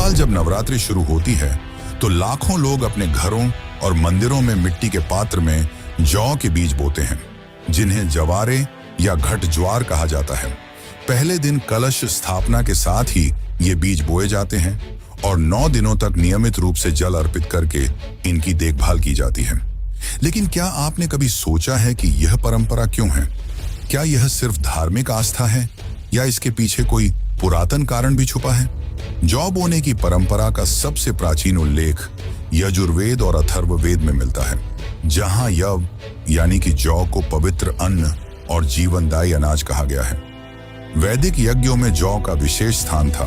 साल जब नवरात्रि शुरू होती है तो लाखों लोग अपने घरों और मंदिरों में मिट्टी के पात्र में जौ के बीज बोते हैं, जिन्हें जवारे या घट ज्वार कहा जाता है। पहले दिन कलश स्थापना के साथ ही ये बीज बोए जाते हैं और 9 दिनों तक नियमित रूप से जल अर्पित करके इनकी देखभाल की जाती है। लेकिन क्या आपने कभी सोचा है कि यह परंपरा क्यों है? क्या यह सिर्फ धार्मिक आस्था है या इसके पीछे कोई पुरातन कारण भी छुपा है? जौ बोने की परंपरा का सबसे प्राचीन उल्लेख यजुर्वेद और अथर्ववेद में मिलता है, जहां यव यानी कि जौ को पवित्र अन्न और जीवनदायी अनाज कहा गया है। वैदिक यज्ञों में जौ का विशेष स्थान था।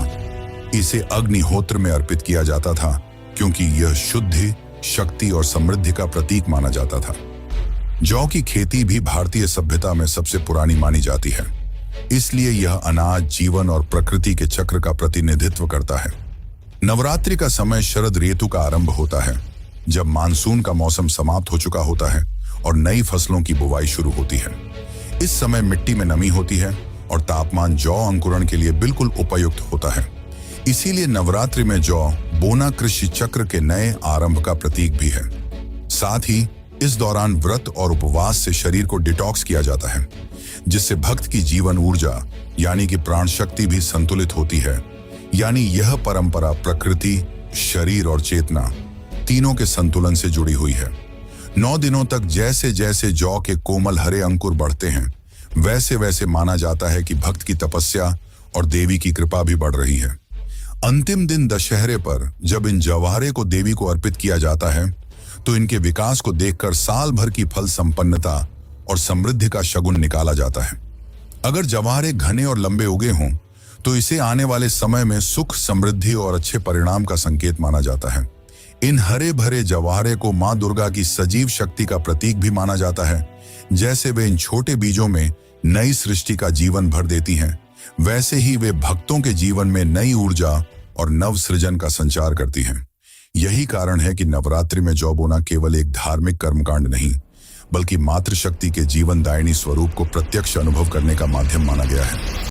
इसे अग्निहोत्र में अर्पित किया जाता था क्योंकि यह शुद्धि, शक्ति और समृद्धि का प्रतीक माना जाता था। जौ की खेती भी भारतीय सभ्यता में सबसे पुरानी मानी जाती है, इसलिए यह अनाज जीवन और प्रकृति के चक्र का प्रतिनिधित्व करता है। नवरात्रि का समय शरद ऋतु का आरंभ होता है, जब मानसून का मौसम समाप्त हो चुका होता है और नई फसलों की बुवाई शुरू होती है। इस समय मिट्टी में नमी होती है और तापमान जौ अंकुरण के लिए बिल्कुल उपयुक्त होता है। इसीलिए नवरात्रि में जौ बोना कृषि चक्र के नए आरंभ का प्रतीक भी है। साथ ही इस दौरान व्रत और उपवास से शरीर को डिटॉक्स किया जाता है, जिससे भक्त की जीवन ऊर्जा यानी कि प्राण शक्ति भी संतुलित होती है। यानी यह परंपरा प्रकृति, शरीर और चेतना तीनों के संतुलन से जुड़ी हुई है। 9 दिनों तक जैसे जैसे जौ के कोमल हरे अंकुर बढ़ते हैं, वैसे वैसे माना जाता है कि भक्त की तपस्या और देवी की कृपा भी बढ़ रही है। अंतिम दिन दशहरे पर जब इन जवारे को देवी को अर्पित किया जाता है, तो इनके विकास को देखकर साल भर की फल संपन्नता और समृद्धि का शगुन निकाला जाता है। अगर जवारे घने और लंबे उगे हों, तो इसे आने वाले समय में सुख, समृद्धि और अच्छे परिणाम का संकेत माना जाता है। इन हरे भरे जवारे को मां दुर्गा की सजीव शक्ति का प्रतीक भी माना जाता है। जैसे वे इन छोटे बीजों में नई सृष्टि का जीवन भर देती हैं, वैसे ही वे भक्तों के जीवन में नई ऊर्जा और नव सृजन का संचार करती हैं। यही कारण है कि नवरात्रि में जौ बोना केवल एक धार्मिक कर्मकांड नहीं, बल्कि मातृशक्ति के जीवनदायिनी स्वरूप को प्रत्यक्ष अनुभव करने का माध्यम माना गया है।